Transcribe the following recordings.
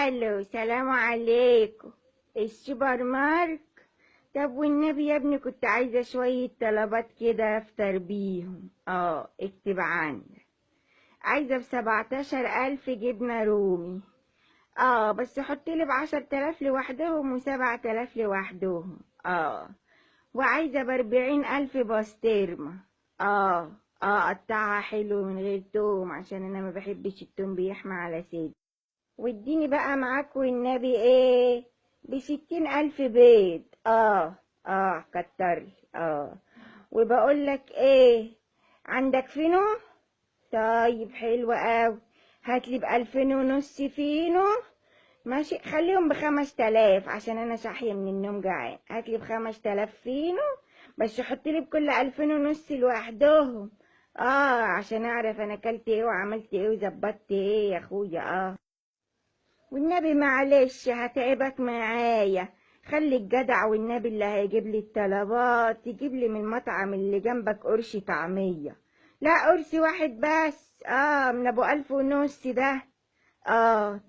الو، سلام عليكم. السوبر ماركت. طب والنبي يا ابني كنت عايزة شوية طلبات كده افطر بيهم. اكتب عندك. عايزة ب17,000 جبنة رومي. بس حطيلي ب10,000 لوحدهم و7,000 لوحدهم. وعايزة ب40,000 بسطرمة. اه قطعها حلو من غير توم عشان انا ما بحبش التوم بيحمى على صدري. واديني بقى معاك والنبي ايه ب60,000 بيض. كترلي. وبقولك ايه، عندك فينو؟ طيب حلو اوي. هاتلي ب2,500 فينو. ماشي، خليهم ب5,000 عشان انا صاحية من النوم جعان. هاتلي ب5,000 فينو، بس حطلي بكل 2,500 لوحدهم. عشان اعرف انا اكلت ايه وعملت ايه وظبطت ايه يا اخويا. والنبي معلش هتعبك معايا. خلي الجدع والنبي اللي هيجيب لي الطلبات يجيب لي من المطعم اللي جنبك قرش طعمية. لا، قرش واحد بس. من ابو 1,500 ده.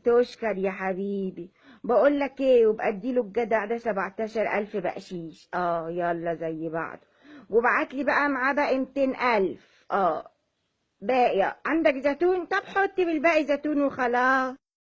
تشكر يا حبيبي. بقول لك ايه، وابقى اديله الجدع ده 17,000 بقشيش. يلا زي بعض. وبعتلي بقى معاه باقي 200,000. باقي عندك زيتون؟ طب حط بالباقي زيتون وخلاص.